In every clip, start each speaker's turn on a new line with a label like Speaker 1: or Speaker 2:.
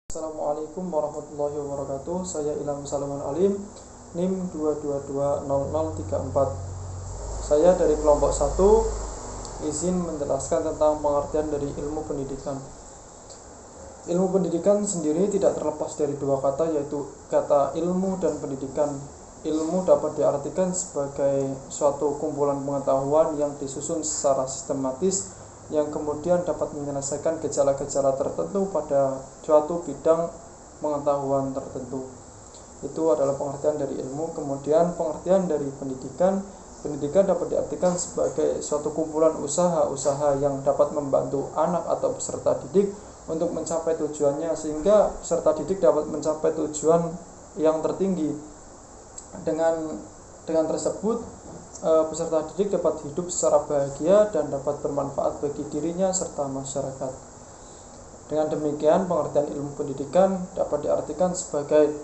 Speaker 1: Assalamualaikum warahmatullahi wabarakatuh. Saya Ilham Salaman Alim, NIM 2220034. Saya dari kelompok 1 izin menjelaskan tentang pengertian dari ilmu pendidikan. Ilmu pendidikan sendiri tidak terlepas dari dua kata, yaitu kata ilmu dan pendidikan. Ilmu dapat diartikan sebagai suatu kumpulan pengetahuan yang disusun secara sistematis yang kemudian dapat menyelesaikan gejala-gejala tertentu pada suatu bidang pengetahuan tertentu. Itu adalah pengertian dari ilmu. Kemudian pengertian dari pendidikan dapat diartikan sebagai suatu kumpulan usaha-usaha yang dapat membantu anak atau peserta didik untuk mencapai tujuannya, sehingga peserta didik dapat mencapai tujuan yang tertinggi. Dengan tersebut, peserta didik dapat hidup secara bahagia dan dapat bermanfaat bagi dirinya serta masyarakat. Dengan demikian, pengertian ilmu pendidikan dapat diartikan sebagai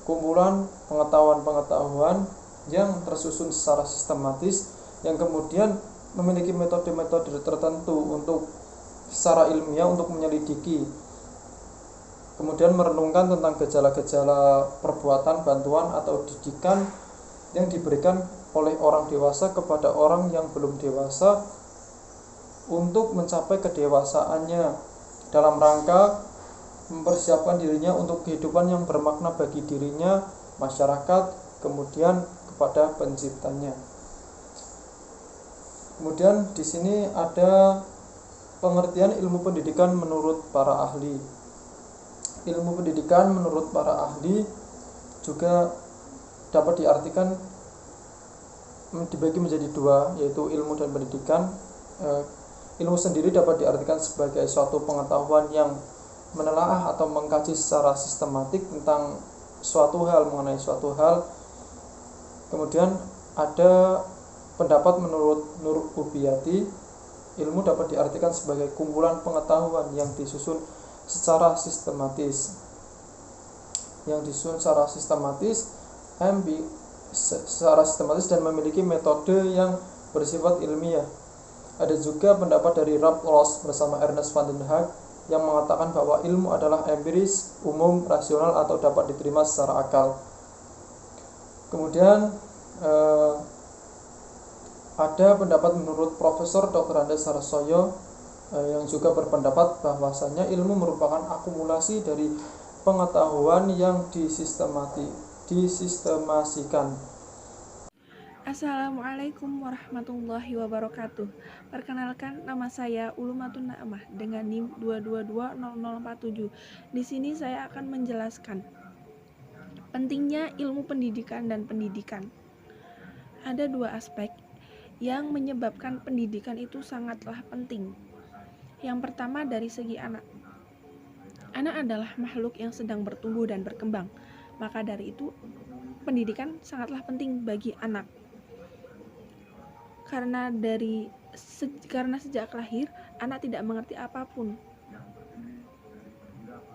Speaker 1: kumpulan pengetahuan-pengetahuan yang tersusun secara sistematis yang kemudian memiliki metode-metode tertentu untuk secara ilmiah untuk menyelidiki, kemudian merenungkan tentang gejala-gejala perbuatan, bantuan atau didikan yang diberikan oleh orang dewasa kepada orang yang belum dewasa untuk mencapai kedewasaannya dalam rangka mempersiapkan dirinya untuk kehidupan yang bermakna bagi dirinya, masyarakat, kemudian kepada penciptanya. Kemudian di sini ada pengertian ilmu pendidikan menurut para ahli. Ilmu pendidikan menurut para ahli juga dapat diartikan dibagi menjadi dua, yaitu ilmu dan pendidikan. Ilmu sendiri dapat diartikan sebagai suatu pengetahuan yang menelaah atau mengkaji secara sistematik tentang suatu hal, mengenai suatu hal. Kemudian ada pendapat menurut Nur Ubiyati, ilmu dapat diartikan sebagai kumpulan pengetahuan yang disusun secara sistematis. Secara sistematis dan memiliki metode yang bersifat ilmiah. Ada juga pendapat dari Ralph Ross bersama Ernest van den Haag yang mengatakan bahwa ilmu adalah empiris, umum, rasional atau dapat diterima secara akal. Kemudian ada pendapat menurut Profesor Dr. Andes Harsoyo yang juga berpendapat bahwasanya ilmu merupakan akumulasi dari pengetahuan yang disistemasikan.
Speaker 2: Assalamualaikum warahmatullahi wabarakatuh. Perkenalkan, nama saya Ulumatun Na'mah dengan NIM 2220047. Di sini saya akan menjelaskan pentingnya ilmu pendidikan dan pendidikan. Ada dua aspek yang menyebabkan pendidikan itu sangatlah penting. Yang pertama dari segi anak. Anak adalah makhluk yang sedang bertumbuh dan berkembang. Maka dari itu, pendidikan sangatlah penting bagi anak. Karena sejak lahir anak tidak mengerti apapun.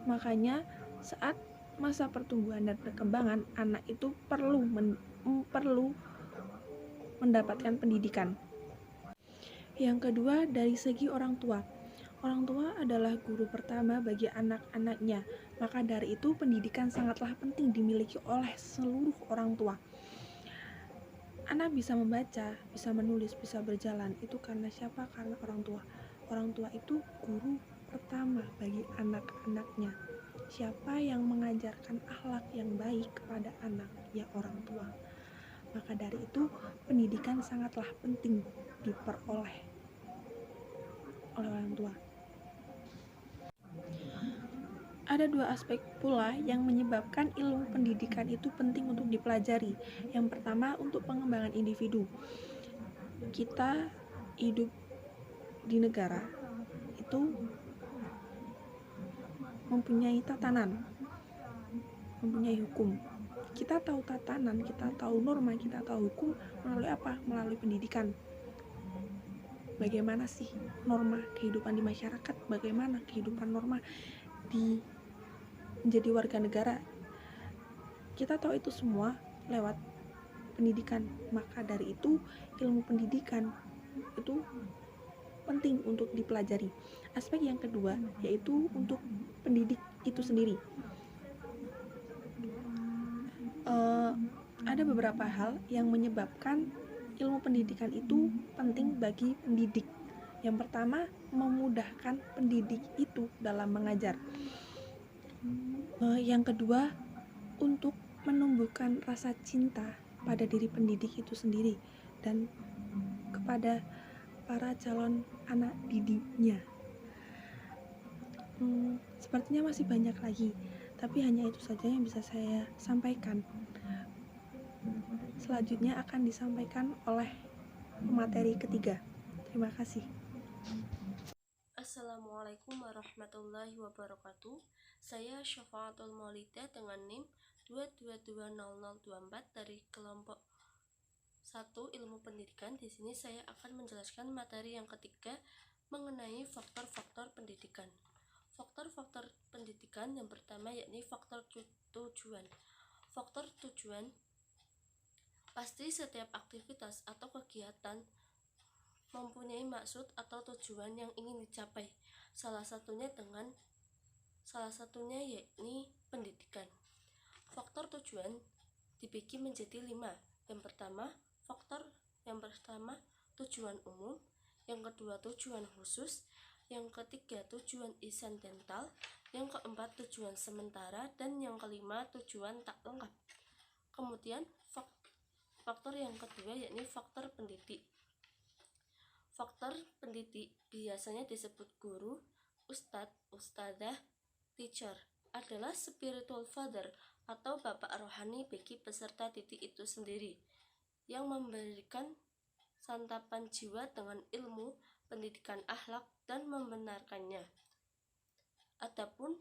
Speaker 2: Makanya saat masa pertumbuhan dan perkembangan, anak itu perlu mendapatkan pendidikan. Yang kedua dari segi orang tua. Orang tua adalah guru pertama bagi anak-anaknya. Maka dari itu pendidikan sangatlah penting dimiliki oleh seluruh orang tua. Anak bisa membaca, bisa menulis, bisa berjalan. Itu karena siapa? Karena orang tua. Orang tua itu guru pertama bagi anak-anaknya. Siapa yang mengajarkan akhlak yang baik kepada anak? Ya orang tua. Maka dari itu pendidikan sangatlah penting diperoleh oleh orang tua. Ada dua aspek pula yang menyebabkan ilmu pendidikan itu penting untuk dipelajari. Yang pertama, untuk pengembangan individu. Kita hidup di negara itu mempunyai tatanan, mempunyai hukum. Kita tahu tatanan, kita tahu norma, kita tahu hukum melalui apa? Melalui pendidikan. Bagaimana sih norma kehidupan di masyarakat? Bagaimana kehidupan norma di menjadi warga negara? Kita tahu itu semua lewat pendidikan. Maka dari itu ilmu pendidikan itu penting untuk dipelajari. Aspek yang kedua yaitu untuk pendidik itu sendiri. Ada beberapa hal yang menyebabkan ilmu pendidikan itu penting bagi pendidik. Yang pertama, memudahkan pendidik itu dalam mengajar. Yang kedua, untuk menumbuhkan rasa cinta pada diri pendidik itu sendiri dan kepada para calon anak didiknya. Sepertinya masih banyak lagi, tapi hanya itu saja yang bisa saya sampaikan. Selanjutnya akan disampaikan oleh materi ketiga. Terima kasih.
Speaker 3: Assalamualaikum warahmatullahi wabarakatuh. Saya Syafaatul Maulida dengan NIM 2220024 dari kelompok 1 Ilmu Pendidikan. Di sini saya akan menjelaskan materi yang ketiga mengenai faktor-faktor pendidikan. Faktor-faktor pendidikan yang pertama yakni faktor tujuan. Faktor tujuan, pasti setiap aktivitas atau kegiatan mempunyai maksud atau tujuan yang ingin dicapai. Salah satunya yakni pendidikan. Faktor tujuan dibagi menjadi 5. Yang pertama tujuan umum, yang kedua tujuan khusus, yang ketiga tujuan insidental, yang keempat tujuan sementara, dan yang kelima tujuan tak lengkap. Kemudian faktor yang kedua yakni faktor pendidik. Faktor pendidik biasanya disebut guru, ustadz, ustadzah, teacher, adalah spiritual father atau bapak rohani bagi peserta didik itu sendiri, yang memberikan santapan jiwa dengan ilmu, pendidikan akhlak, dan membenarkannya. Adapun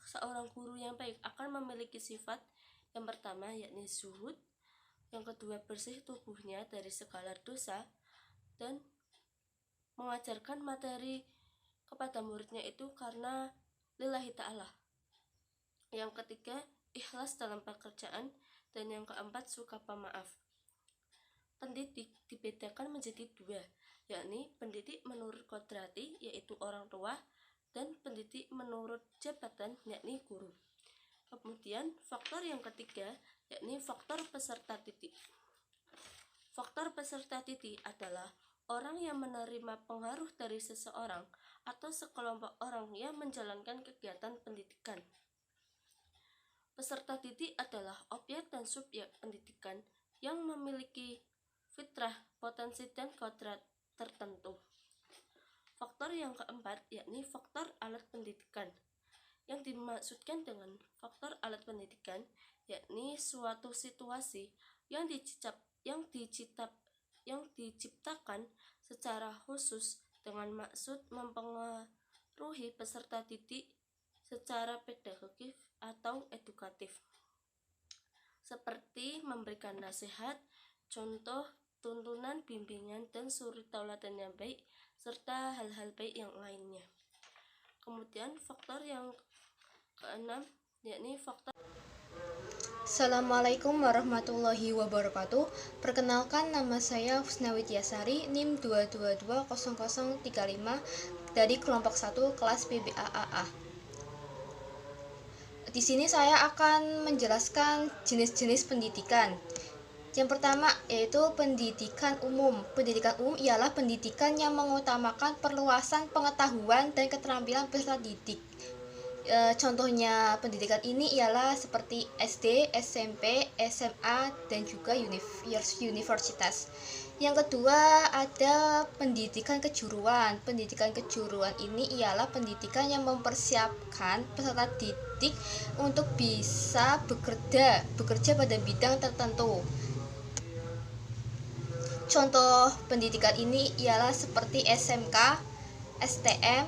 Speaker 3: seorang guru yang baik akan memiliki sifat yang pertama yakni zuhud, yang kedua bersih tubuhnya dari segala dosa, dan mengajarkan materi kepada muridnya itu karena lillahi ta'ala. Yang ketiga, ikhlas dalam pekerjaan, dan yang keempat, suka pemaaf. Pendidik dibedakan menjadi 2, yakni pendidik menurut kodrati, yaitu orang tua, dan pendidik menurut jabatan, yakni guru. Kemudian faktor yang ketiga yakni faktor peserta didik. Faktor peserta didik adalah orang yang menerima pengaruh dari seseorang atau sekelompok orang yang menjalankan kegiatan pendidikan. Peserta didik adalah objek dan subjek pendidikan yang memiliki fitrah, potensi, dan kodrat tertentu. Faktor yang keempat yakni faktor alat pendidikan. Yang dimaksudkan dengan faktor alat pendidikan yakni suatu situasi yang diciptakan secara khusus dengan maksud mempengaruhi peserta didik secara pedagogik atau edukatif, seperti memberikan nasihat, contoh, tuntunan, bimbingan, dan suri tauladan yang baik, serta hal-hal baik yang lainnya. Kemudian faktor yang keenam yakni faktor.
Speaker 4: Assalamualaikum warahmatullahi wabarakatuh. Perkenalkan, nama saya Husna Widyasari, NIM 2220035 dari kelompok 1 kelas PBAAA. Di sini saya akan menjelaskan jenis-jenis pendidikan. Yang pertama yaitu pendidikan umum. Pendidikan umum ialah pendidikan yang mengutamakan perluasan pengetahuan dan keterampilan peserta didik. Contohnya pendidikan ini ialah seperti SD, SMP, SMA, dan juga universitas. Yang kedua ada pendidikan kejuruan. Pendidikan kejuruan ini ialah pendidikan yang mempersiapkan peserta didik untuk bisa bekerja pada bidang tertentu. Contoh pendidikan ini ialah seperti SMK, STM,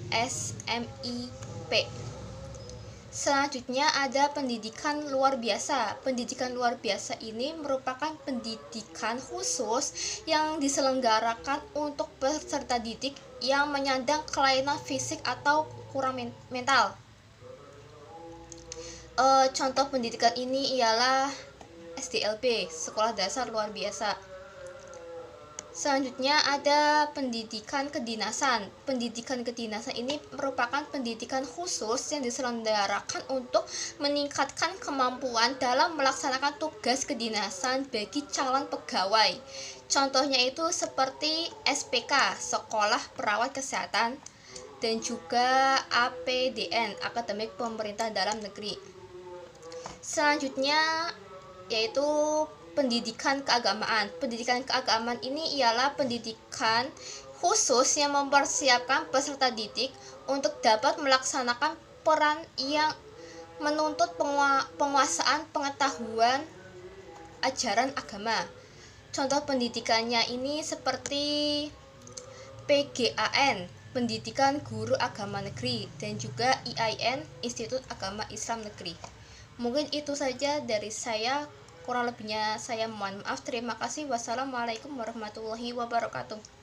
Speaker 4: SMIP. Selanjutnya ada pendidikan luar biasa. Pendidikan luar biasa ini merupakan pendidikan khusus yang diselenggarakan untuk peserta didik yang menyandang kelainan fisik atau kurang mental. Contoh pendidikan ini ialah SDLB, Sekolah Dasar Luar Biasa. Selanjutnya ada pendidikan kedinasan. Pendidikan kedinasan ini merupakan pendidikan khusus yang diselenggarakan untuk meningkatkan kemampuan dalam melaksanakan tugas kedinasan bagi calon pegawai. Contohnya itu seperti SPK, Sekolah Perawat Kesehatan, dan juga APDN, Akademik Pemerintah Dalam Negeri. Selanjutnya yaitu pendidikan keagamaan. Pendidikan keagamaan ini ialah pendidikan khusus yang mempersiapkan peserta didik untuk dapat melaksanakan peran yang menuntut penguasaan pengetahuan ajaran agama. Contoh pendidikannya ini seperti PGAN, Pendidikan Guru Agama Negeri, dan juga IAIN, Institut Agama Islam Negeri. Mungkin itu saja dari saya. Kurang lebihnya saya mohon maaf. Terima kasih. Wassalamualaikum warahmatullahi wabarakatuh.